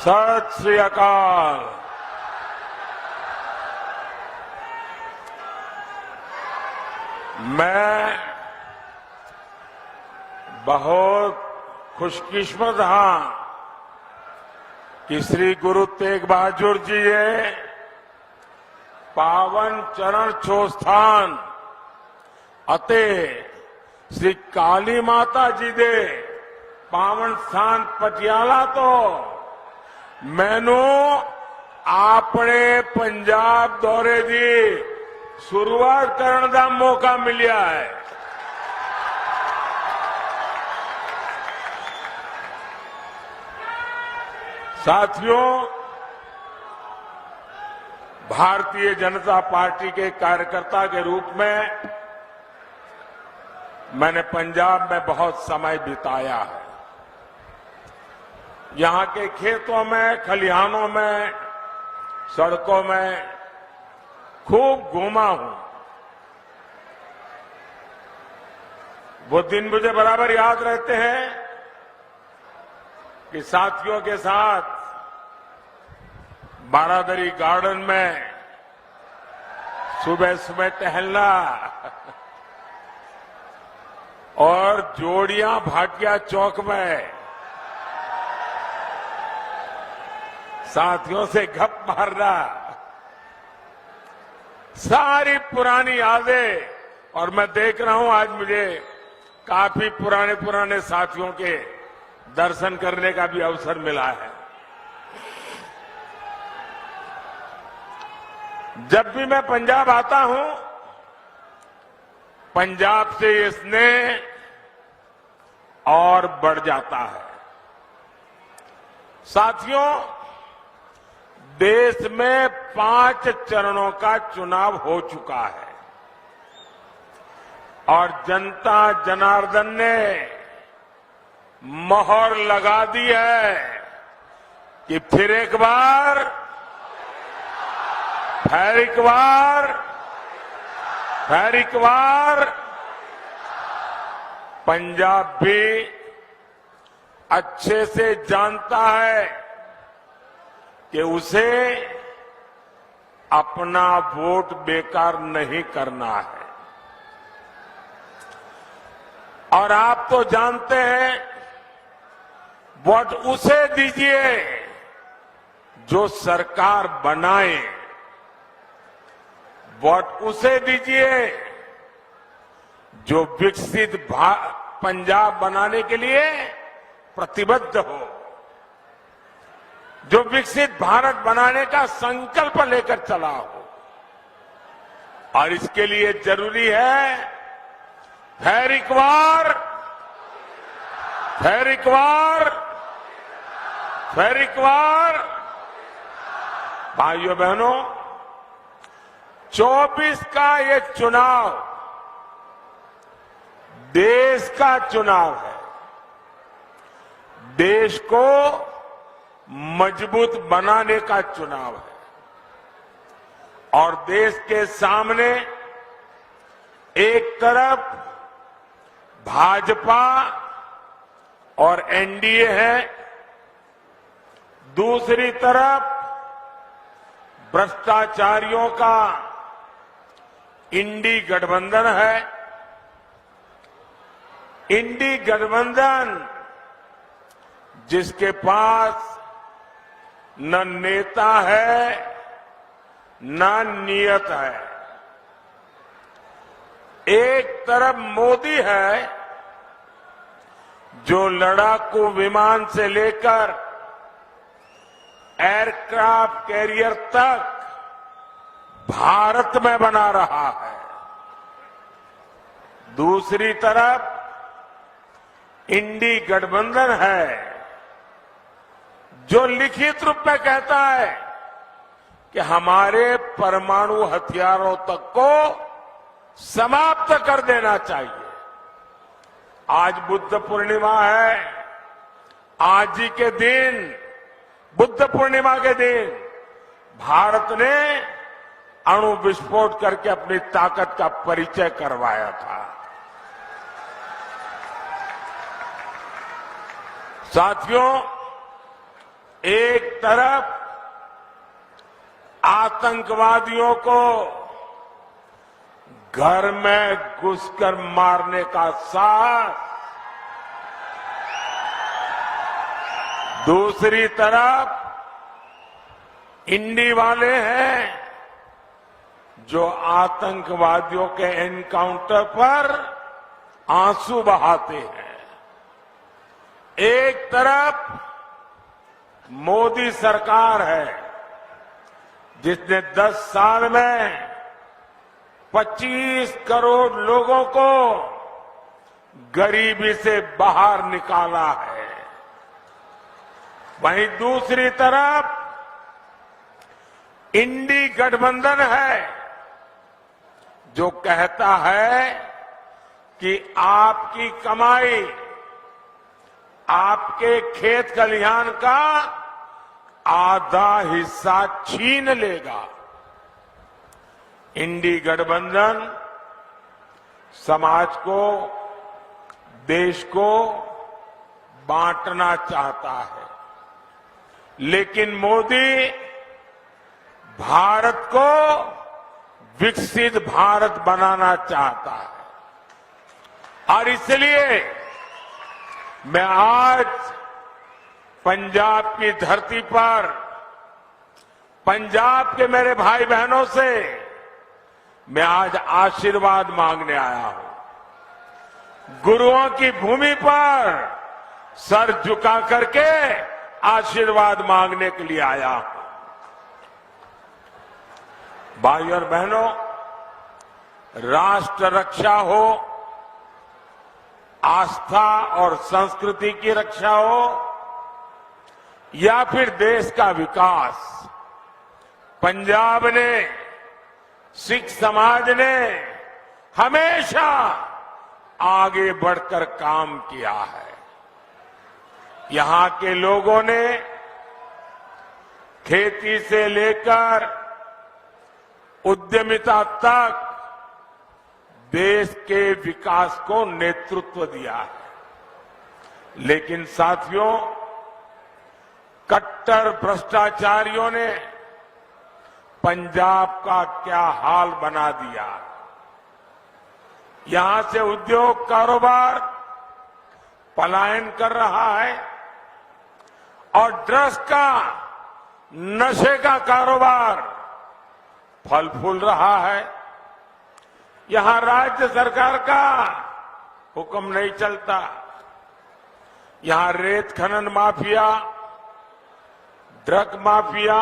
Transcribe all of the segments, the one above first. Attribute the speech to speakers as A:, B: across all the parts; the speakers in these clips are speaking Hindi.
A: सत श्री अकाल। मैं बहुत खुशकिस्मत हाँ कि श्री गुरु तेग बहादुर जी ये पावन चरण छो स्थान अते श्री काली माता जी दे पावन स्थान पटियाला तो मैनू अपने पंजाब दौरे की शुरुआत करने का मौका मिलिया है। साथियों, भारतीय जनता पार्टी के कार्यकर्ता के रूप में मैंने पंजाब में बहुत समय बिताया है। यहां के खेतों में, खलिहानों में, सड़कों में खूब घूमा हूं। वो दिन मुझे बराबर याद रहते हैं कि साथियों के साथ बारादरी गार्डन में सुबह सुबह टहलना और जोड़ियां भाटिया चौक में साथियों से गप मारना, सारी पुरानी यादें। और मैं देख रहा हूं आज मुझे काफी पुराने साथियों के दर्शन करने का भी अवसर मिला है। जब भी मैं पंजाब आता हूं, पंजाब से ये स्नेह और बढ़ जाता है। साथियों, देश में 5 चरणों का चुनाव हो चुका है और जनता जनार्दन ने मोहर लगा दी है कि फिर एक बार पंजाब भी अच्छे से जानता है कि उसे अपना वोट बेकार नहीं करना है। और आप तो जानते हैं, वोट उसे दीजिए जो सरकार बनाए, वोट उसे दीजिए जो विकसित पंजाब बनाने के लिए प्रतिबद्ध हो, जो विकसित भारत बनाने का संकल्प लेकर चला हो। और इसके लिए जरूरी है फिर एक बार भाइयों बहनों, 24 का ये चुनाव देश का चुनाव है। देश को मजबूत बनाने का चुनाव है और देश के सामने एक तरफ भाजपा और एनडीए है, दूसरी तरफ भ्रष्टाचारियों का इंडी गठबंधन है। इंडी गठबंधन जिसके पास न नेता है न नियत है। एक तरफ मोदी है जो लड़ाकू विमान से लेकर एयरक्राफ्ट कैरियर तक भारत में बना रहा है। दूसरी तरफ इंडी गठबंधन है जो लिखित रूप में कहता है कि हमारे परमाणु हथियारों तक को समाप्त कर देना चाहिए। आज बुद्ध पूर्णिमा है। आज ही के दिन, बुद्ध पूर्णिमा के दिन, भारत ने अणु विस्फोट करके अपनी ताकत का परिचय करवाया था। साथियों, एक तरफ आतंकवादियों को घर में घुसकर मारने का साहस, दूसरी तरफ इंडी वाले हैं जो आतंकवादियों के एनकाउंटर पर आंसू बहाते हैं। एक तरफ मोदी सरकार है जिसने 10 साल में 25 करोड़ लोगों को गरीबी से बाहर निकाला है। वहीं दूसरी तरफ इंडी गठबंधन है जो कहता है कि आपकी कमाई, आपके खेत खलिहान का आधा हिस्सा छीन लेगा। इंडी गठबंधन समाज को, देश को बांटना चाहता है, लेकिन मोदी भारत को विकसित भारत बनाना चाहता है। और इसलिए मैं आज पंजाब की धरती पर पंजाब के मेरे भाई बहनों से मैं आज आशीर्वाद मांगने आया हूं। गुरुओं की भूमि पर सर झुका करके आशीर्वाद मांगने के लिए आया हूं। भाइयों और बहनों, राष्ट्र रक्षा हो, आस्था और संस्कृति की रक्षा हो या फिर देश का विकास, पंजाब ने, सिख समाज ने हमेशा आगे बढ़कर काम किया है। यहां के लोगों ने खेती से लेकर उद्यमिता तक देश के विकास को नेतृत्व दिया है। लेकिन साथियों, कट्टर भ्रष्टाचारियों ने पंजाब का क्या हाल बना दिया। यहां से उद्योग कारोबार पलायन कर रहा है और ड्रग्स का, नशे का कारोबार फल फूल रहा है। यहां राज्य सरकार का हुक्म नहीं चलता। यहां रेत खनन mafia, drug mafia,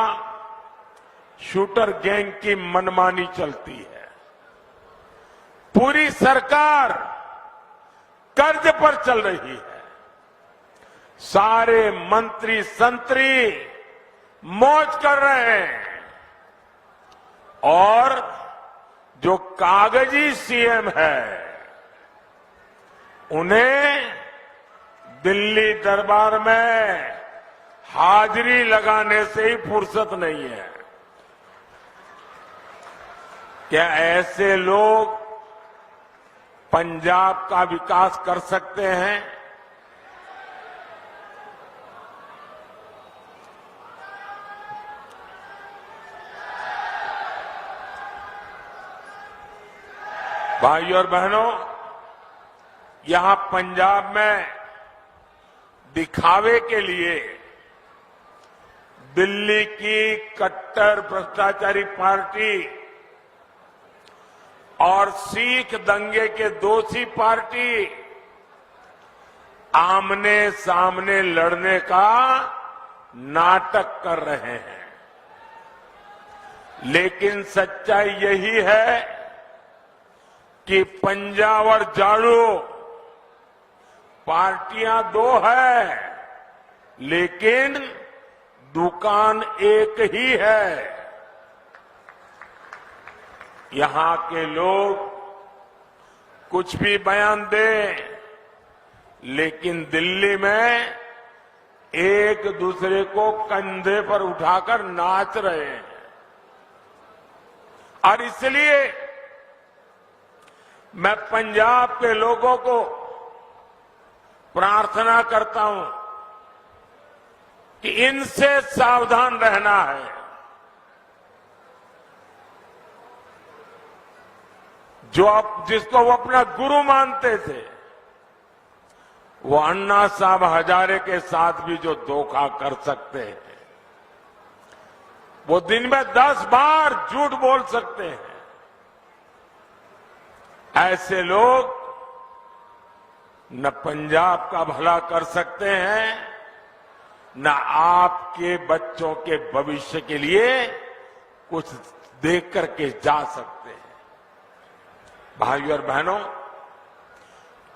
A: shooter gang की मनमानी चलती है। पूरी सरकार कर्ज पर चल रही है। सारे मंत्री संतरी मौज कर रहे हैं और जो कागजी सीएम है उन्हें दिल्ली दरबार में हाजिरी लगाने से ही फुर्सत नहीं है। क्या ऐसे लोग पंजाब का विकास कर सकते हैं? भाइयों और बहनों, यहां पंजाब में दिखावे के लिए दिल्ली की कट्टर भ्रष्टाचारी पार्टी और सिख दंगे के दोषी पार्टी आमने सामने लड़ने का नाटक कर रहे हैं। लेकिन सच्चाई यही है कि पंजाब और झाड़ू पार्टियां दो है, लेकिन दुकान एक ही है। यहां के लोग कुछ भी बयान दें, लेकिन दिल्ली में एक दूसरे को कंधे पर उठाकर नाच रहे हैं। और इसलिए मैं पंजाब के लोगों को प्रार्थना करता हूं कि इनसे सावधान रहना है। जिसको वो अपना गुरु मानते थे, वो अन्ना साहब हजारे के साथ भी जो धोखा कर सकते हैं, वो दिन में 10 बार झूठ बोल सकते हैं। ऐसे लोग न पंजाब का भला कर सकते हैं, न आपके बच्चों के भविष्य के लिए कुछ देख करके जा सकते हैं। भाइयों और बहनों,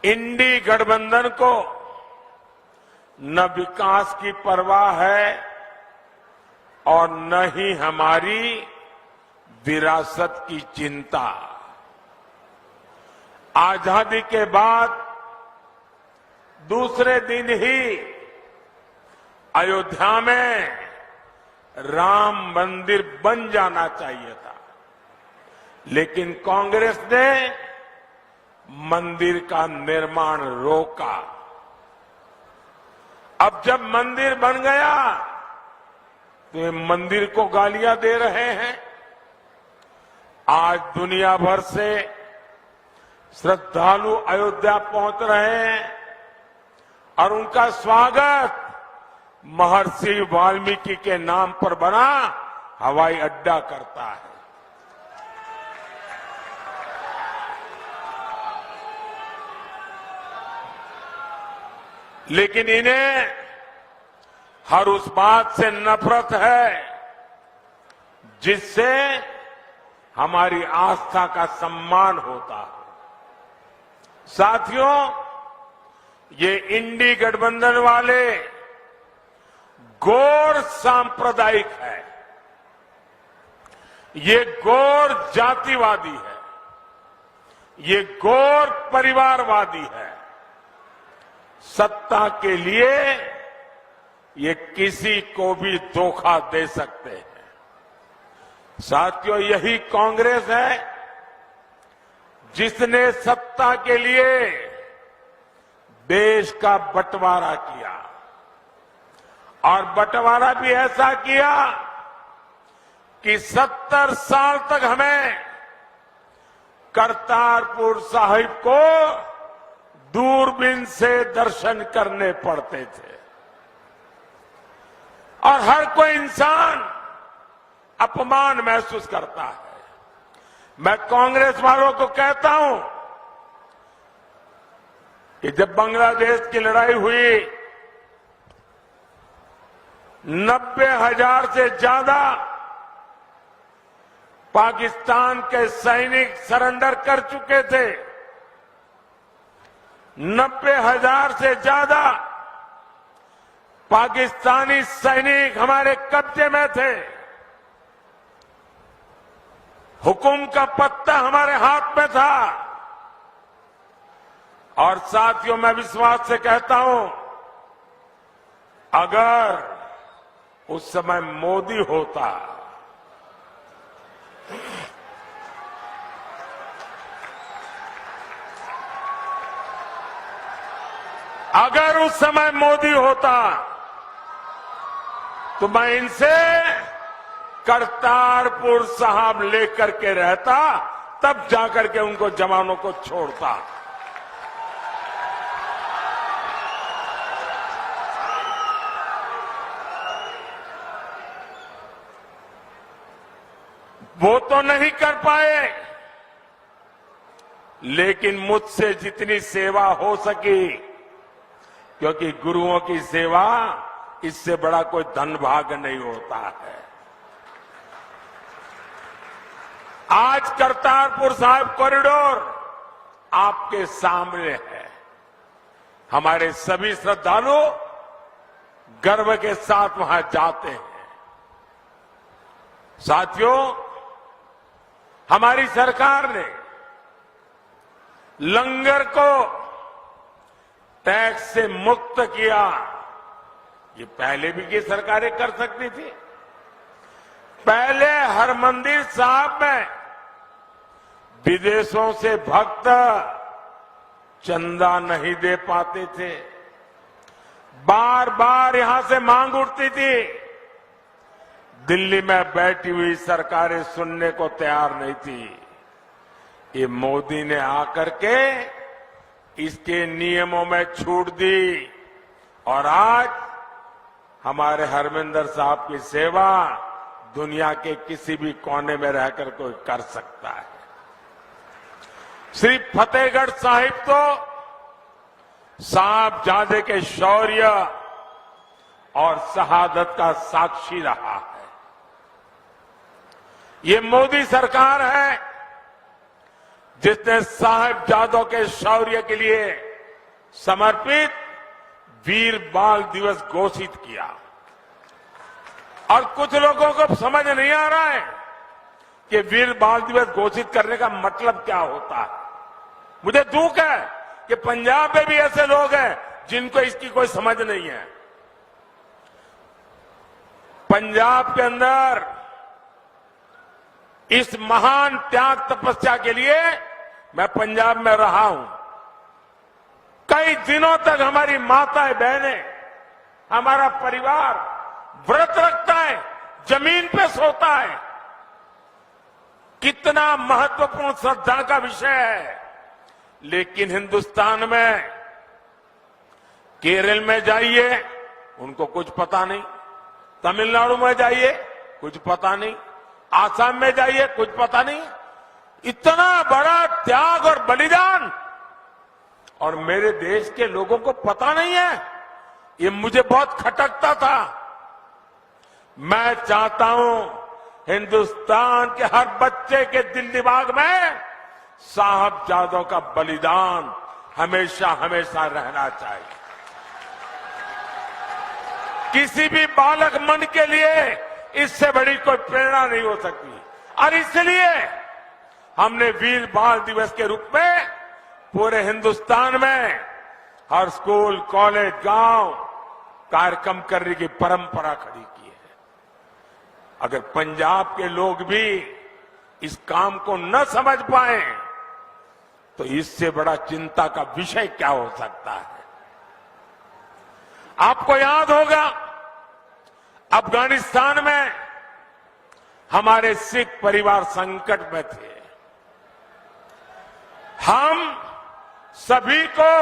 A: इंडी गठबंधन को न विकास की परवाह है और न ही हमारी विरासत की चिंता। आजादी के बाद दूसरे दिन ही अयोध्या में राम मंदिर बन जाना चाहिए था, लेकिन कांग्रेस ने मंदिर का निर्माण रोका। अब जब मंदिर बन गया तो ये मंदिर को गालियां दे रहे हैं। आज दुनिया भर से श्रद्धालु अयोध्या पहुंच रहे हैं और उनका स्वागत महर्षि वाल्मीकि के नाम पर बना हवाई अड्डा करता है। लेकिन इन्हें हर उस बात से नफरत है जिससे हमारी आस्था का सम्मान होता है। साथियों, ये इंडी गठबंधन वाले गौर सांप्रदायिक है, ये गौर जातिवादी है, ये गौर परिवारवादी है। सत्ता के लिए ये किसी को भी धोखा दे सकते हैं। साथियों, यही कांग्रेस है जिसने सत्ता के लिए देश का बंटवारा किया और बंटवारा भी ऐसा किया कि 70 साल तक हमें करतारपुर साहिब को दूरबीन से दर्शन करने पड़ते थे और हर कोई इंसान अपमान महसूस करता है। मैं कांग्रेस वालों को कहता हूं कि जब बांग्लादेश की लड़ाई हुई 90,000 से ज्यादा पाकिस्तान के सैनिक सरेंडर कर चुके थे। 90,000 से ज्यादा पाकिस्तानी सैनिक हमारे कब्जे में थे। हुकुम का पत्ता हमारे हाथ में था। और साथियों, मैं विश्वास से कहता हूं, अगर उस समय मोदी होता, अगर उस समय मोदी होता तो मैं इनसे करतारपुर साहब लेकर के रहता, तब जाकर के उनको जवानों को छोड़ता। वो तो नहीं कर पाए, लेकिन मुझसे जितनी सेवा हो सकी, क्योंकि गुरुओं की सेवा इससे बड़ा कोई धन भाग्य नहीं होता है। आज करतारपुर साहिब कॉरिडोर आपके सामने है। हमारे सभी श्रद्धालु गर्व के साथ वहां जाते हैं। साथियों, हमारी सरकार ने लंगर को टैक्स से मुक्त किया। ये पहले भी की सरकारें कर सकती थी। पहले हरमंदिर साहब में विदेशों से भक्त चंदा नहीं दे पाते थे। बार बार यहां से मांग उठती थी। दिल्ली में बैठी हुई सरकारें सुनने को तैयार नहीं थी। ये मोदी ने आकर के इसके नियमों में छूट दी और आज हमारे हरमिंदर साहब की सेवा दुनिया के किसी भी कोने में रहकर कोई कर सकता है। श्री फतेहगढ़ साहिब तो साहबजादे के शौर्य और शहादत का साक्षी रहा है। ये मोदी सरकार है जिसने साहबजादों के शौर्य के लिए समर्पित वीर बाल दिवस घोषित किया। और कुछ लोगों को समझ नहीं आ रहा है कि वीर बाल दिवस घोषित करने का मतलब क्या होता है। मुझे दुख है कि पंजाब में भी ऐसे लोग हैं जिनको इसकी कोई समझ नहीं है। पंजाब के अंदर इस महान त्याग तपस्या के लिए मैं पंजाब में रहा हूं। कई दिनों तक हमारी माताएं बहनें, हमारा परिवार व्रत रखता है, जमीन पे सोता है। कितना महत्वपूर्ण श्रद्धा का विषय है। लेकिन हिंदुस्तान में केरल में जाइए, उनको कुछ पता नहीं। तमिलनाडु में जाइए, कुछ पता नहीं। आसाम में जाइए, कुछ पता नहीं। इतना बड़ा त्याग और बलिदान और मेरे देश के लोगों को पता नहीं है। ये मुझे बहुत खटकता था। मैं चाहता हूं हिंदुस्तान के हर बच्चे के दिल दिमाग में साहबजादों का बलिदान हमेशा हमेशा रहना चाहिए। किसी भी बालक मन के लिए इससे बड़ी कोई प्रेरणा नहीं हो सकती। और इसलिए हमने वीर बाल दिवस के रूप में पूरे हिंदुस्तान में हर स्कूल, कॉलेज, गांव कार्यक्रम करने की परंपरा खड़ी की है। अगर पंजाब के लोग भी इस काम को न समझ पाए तो इससे बड़ा चिंता का विषय क्या हो सकता है। आपको याद होगा अफगानिस्तान में हमारे सिख परिवार संकट में थे। हम सभी को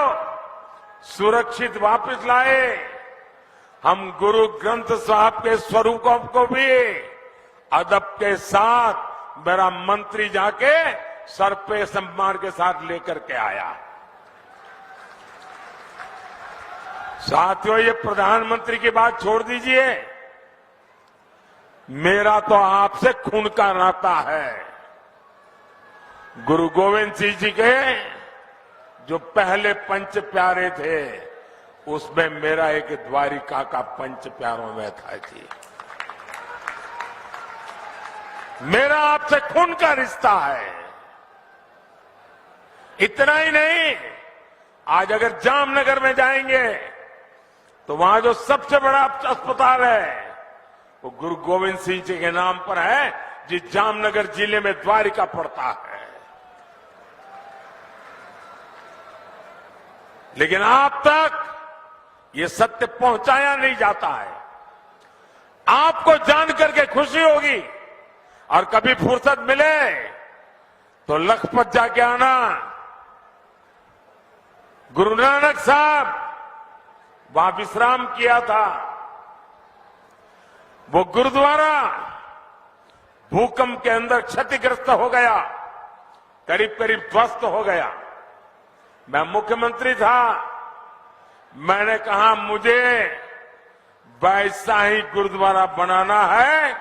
A: सुरक्षित वापस लाए। हम गुरु ग्रंथ साहब के स्वरूपों को भी अदब के साथ मेरा मंत्री जाके सर पे सम्मान के साथ लेकर के आया। साथियों, ये प्रधानमंत्री की बात छोड़ दीजिए, मेरा तो आपसे खून का नाता है। गुरु गोविंद सिंह जी के जो पहले पंच प्यारे थे उसमें मेरा एक द्वारिका का पंच प्यारों में था जी। मेरा आपसे खून का रिश्ता है। इतना ही नहीं, आज अगर जामनगर में जाएंगे तो वहां जो सबसे बड़ा अस्पताल है वो गुरु गोविंद सिंह जी के नाम पर है, जिस जामनगर जिले में द्वारिका पड़ता है। लेकिन आप तक ये सत्य पहुंचाया नहीं जाता है। आपको जान करके खुशी होगी और कभी फुर्सत मिले तो लखपत जाके आना। गुरु नानक साहब वहां विश्राम किया था। वो गुरुद्वारा भूकंप के अंदर क्षतिग्रस्त हो गया, करीब करीब ध्वस्त हो गया। मैं मुख्यमंत्री था। मैंने कहा मुझे वैसा ही गुरुद्वारा बनाना है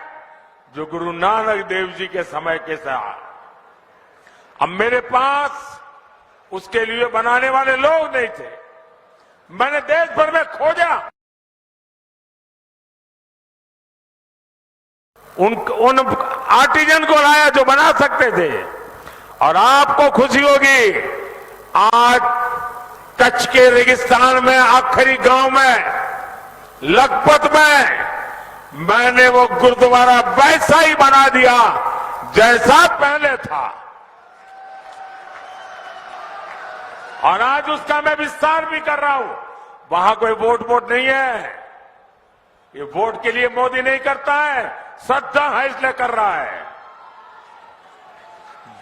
A: जो गुरु नानक देव जी के समय के साथ। अब मेरे पास उसके लिए बनाने वाले लोग नहीं थे। मैंने देश भर में खोजा। उन आर्टिजन को लाया जो बना सकते थे। और आपको खुशी होगी, आज कच्छ के रेगिस्तान में आखिरी गांव में लखपत में मैंने वो गुरुद्वारा वैसा ही बना दिया जैसा पहले था। और आज उसका मैं विस्तार भी कर रहा हूं। वहां कोई वोट नहीं है। ये वोट के लिए मोदी नहीं करता है, श्रद्धा है इसलिए कर रहा है।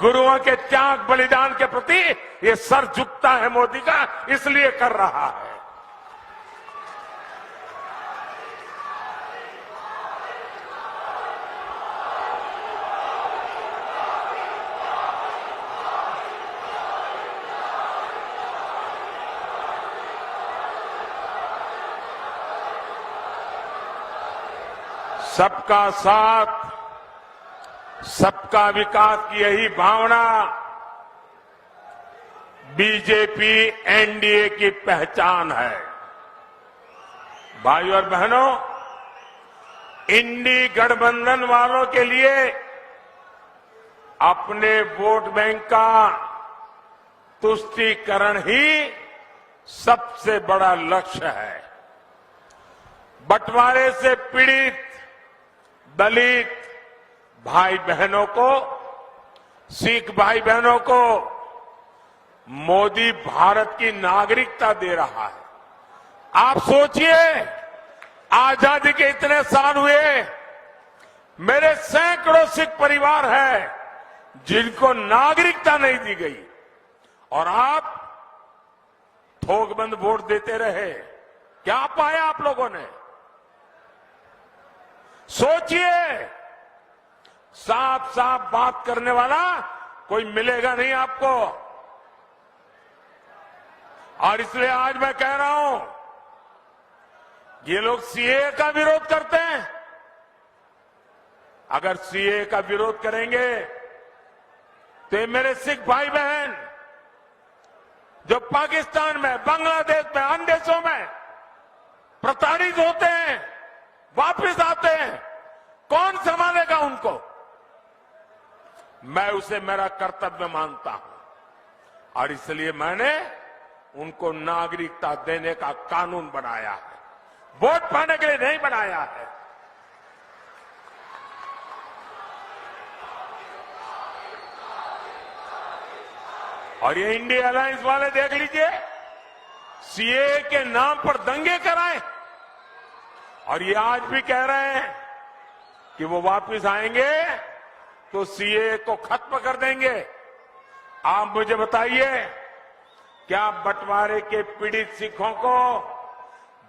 A: गुरुओं के त्याग बलिदान के प्रति ये सर झुकता है मोदी का, इसलिए कर रहा है। सबका साथ, सबका विकास की यही भावना बीजेपी एनडीए की पहचान है। भाइयों और बहनों, इंडी गठबंधन वालों के लिए अपने वोट बैंक का तुष्टीकरण ही सबसे बड़ा लक्ष्य है। बंटवारे से पीड़ित दलित भाई बहनों को, सिख भाई बहनों को मोदी भारत की नागरिकता दे रहा है। आप सोचिए, आजादी के इतने साल हुए, मेरे सैकड़ों सिख परिवार हैं जिनको नागरिकता नहीं दी गई, और आप थोकबंद वोट देते रहे। क्या पाया आप लोगों ने? सोचिए, साफ साफ बात करने वाला कोई मिलेगा नहीं आपको। और इसलिए आज मैं कह रहा हूं, ये लोग सीए का विरोध करते हैं। अगर सीए का विरोध करेंगे तो ये मेरे सिख भाई बहन जो पाकिस्तान में, बांग्लादेश में, अन्य देशों में प्रताड़ित होते हैं, वापस आते हैं, कौन संभालेगा उनको? मैं उसे मेरा कर्तव्य मानता हूं और इसलिए मैंने उनको नागरिकता देने का कानून बनाया है, वोट पाने के लिए नहीं बनाया है। और ये इंडिया अलायंस वाले देख लीजिए, सीए के नाम पर दंगे कराए और ये आज भी कह रहे हैं कि वो वापस आएंगे तो सीए को खत्म कर देंगे। आप मुझे बताइए, क्या बंटवारे के पीड़ित सिखों को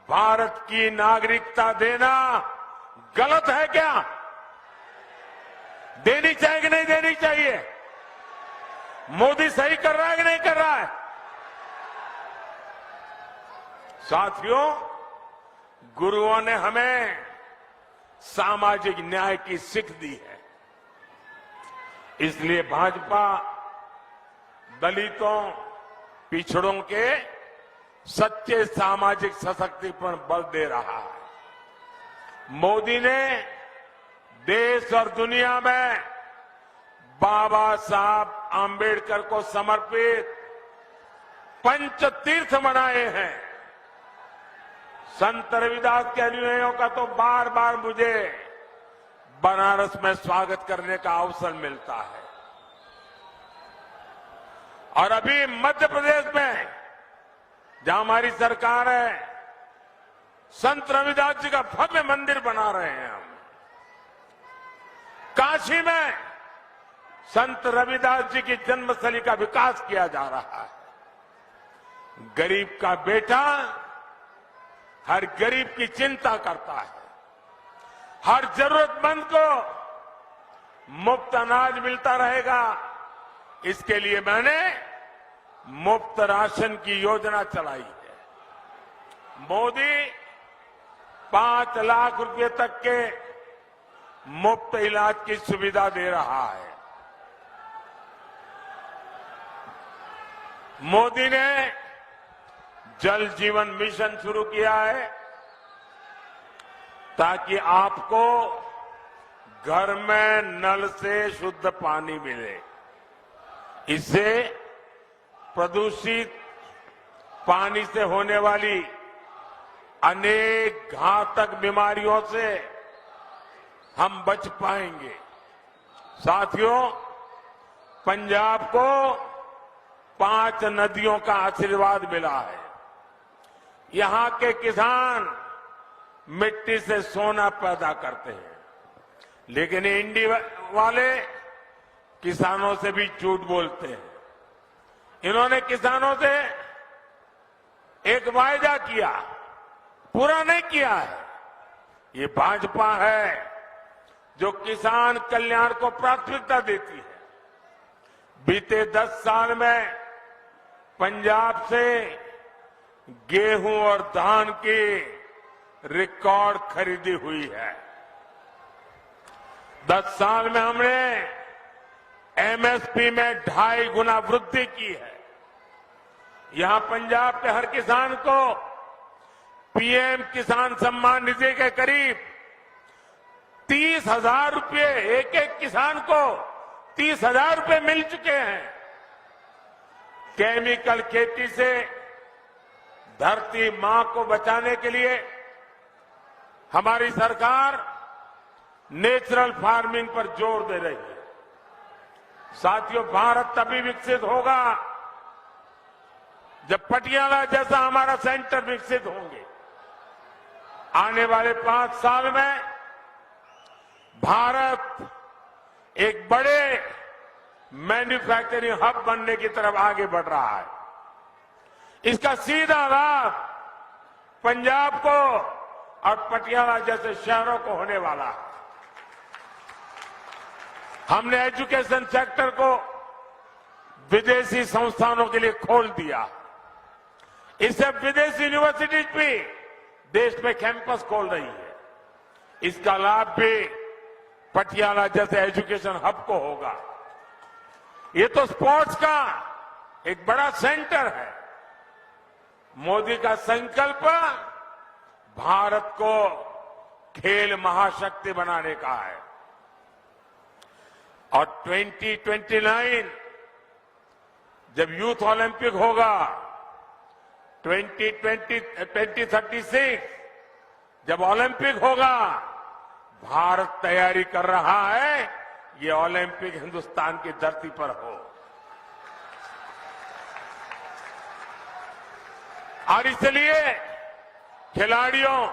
A: भारत की नागरिकता देना गलत है क्या? देनी चाहिए कि नहीं देनी चाहिए? मोदी सही कर रहा है कि नहीं कर रहा है? साथियों, गुरुओं ने हमें सामाजिक न्याय की सीख दी है। इसलिए भाजपा दलितों, पिछड़ों के सच्चे सामाजिक सशक्तिकरण पर बल दे रहा है। मोदी ने देश और दुनिया में बाबा साहब आंबेडकर को समर्पित पंचतीर्थ बनाए हैं। संत रविदास के अनुयायियों का तो बार बार मुझे बनारस में स्वागत करने का अवसर मिलता है। और अभी मध्य प्रदेश में जहां हमारी सरकार है, संत रविदास जी का भव्य मंदिर बना रहे हैं हम। काशी में संत रविदास जी की जन्मस्थली का विकास किया जा रहा है। गरीब का बेटा हर गरीब की चिंता करता है। हर जरूरतमंद को मुफ्त अनाज मिलता रहेगा। इसके लिए मैंने मुफ्त राशन की योजना चलाई है। मोदी 5 लाख रुपए तक के मुफ्त इलाज की सुविधा दे रहा है। मोदी ने जल जीवन मिशन शुरू किया है ताकि आपको घर में नल से शुद्ध पानी मिले। इससे प्रदूषित पानी से होने वाली अनेक घातक बीमारियों से हम बच पाएंगे। साथियों, पंजाब को 5 नदियों का आशीर्वाद मिला है। यहां के किसान मिट्टी से सोना पैदा करते हैं, लेकिन इंडिया वाले किसानों से भी झूठ बोलते हैं। इन्होंने किसानों से एक वायदा किया, पूरा नहीं किया है। ये भाजपा है जो किसान कल्याण को प्राथमिकता देती है। बीते 10 साल में पंजाब से गेहूं और धान की रिकॉर्ड खरीदी हुई है। 10 साल में हमने एमएसपी में 2.5 गुना वृद्धि की है। यहां पंजाब के हर किसान को पीएम किसान सम्मान निधि के करीब 30,000 रुपये, एक एक किसान को 30,000 रुपये मिल चुके हैं। केमिकल खेती से धरती मां को बचाने के लिए हमारी सरकार नेचुरल फार्मिंग पर जोर दे रही है। साथियों, भारत तभी विकसित होगा जब पटियाला जैसा हमारा सेंटर विकसित होंगे। आने वाले 5 साल में भारत एक बड़े मैन्युफैक्चरिंग हब बनने की तरफ आगे बढ़ रहा है। इसका सीधा लाभ पंजाब को और पटियाला जैसे शहरों को होने वाला है। हमने एजुकेशन सेक्टर को विदेशी संस्थानों के लिए खोल दिया। इससे विदेशी यूनिवर्सिटीज भी देश में कैंपस खोल रही है। इसका लाभ भी पटियाला जैसे एजुकेशन हब को होगा। ये तो स्पोर्ट्स का एक बड़ा सेंटर है। मोदी का संकल्प भारत को खेल महाशक्ति बनाने का है और 2029 जब यूथ ओलंपिक होगा, 2036 जब ओलंपिक होगा, भारत तैयारी कर रहा है ये ओलंपिक हिंदुस्तान की धरती पर हो। और इसलिए खिलाड़ियों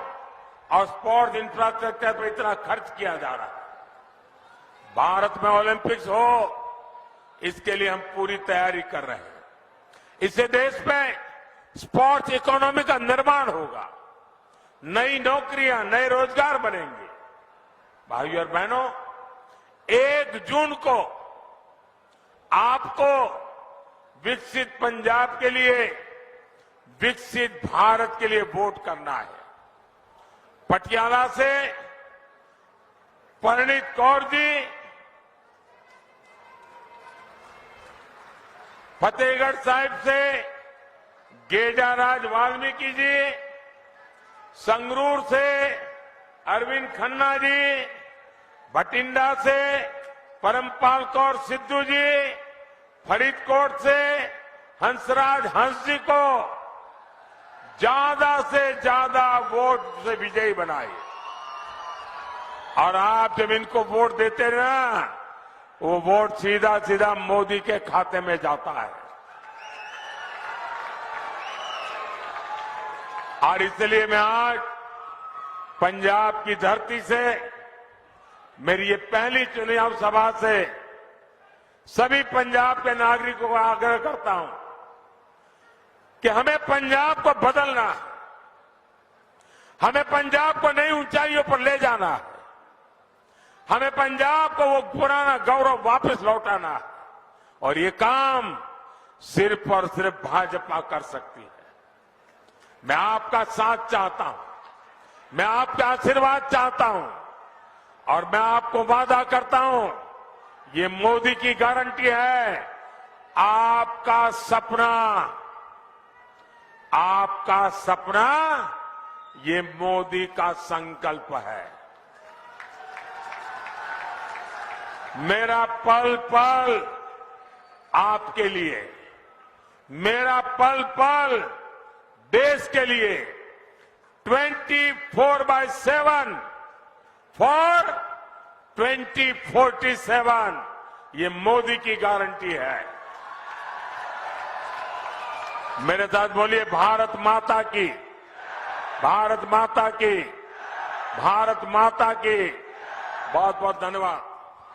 A: और स्पोर्ट्स इंफ्रास्ट्रक्चर पर इतना खर्च किया जा रहा है। भारत में ओलंपिक्स हो, इसके लिए हम पूरी तैयारी कर रहे हैं। इससे देश में स्पोर्ट्स इकोनॉमी का निर्माण होगा, नई नौकरियां, नए रोजगार बनेंगे। भाइयों और बहनों, 1 जून को आपको विकसित पंजाब के लिए, विकसित भारत के लिए वोट करना है। पटियाला से परिणीत कौर जी, फतेहगढ़ साहिब से गेजाराज वाल्मीकि जी, संगरूर से अरविंद खन्ना जी, भटिंडा से परमपाल कौर सिद्धू जी, फरीदकोट से हंसराज हंस जी को ज्यादा से ज्यादा वोट से विजयी बनाइए। और आप जब इनको वोट देते ना, वो वोट सीधा सीधा मोदी के खाते में जाता है। और इसलिए मैं आज पंजाब की धरती से, मेरी ये पहली चुनाव सभा से सभी पंजाब के नागरिकों को आग्रह करता हूं कि हमें पंजाब को बदलना है, हमें पंजाब को नई ऊंचाइयों पर ले जाना है, हमें पंजाब को वो पुराना गौरव वापस लौटाना है। और ये काम सिर्फ और सिर्फ भाजपा कर सकती है। मैं आपका साथ चाहता हूं, मैं आपका आशीर्वाद चाहता हूं और मैं आपको वादा करता हूं, ये मोदी की गारंटी है, आपका सपना ये मोदी का संकल्प है। मेरा पल पल आपके लिए, मेरा पल पल देश के लिए 24/7 फॉर 2047 ये मोदी की गारंटी है। मेरे साथ बोलिए, भारत माता की भारत माता की, भारत माता की। बहुत बहुत धन्यवाद।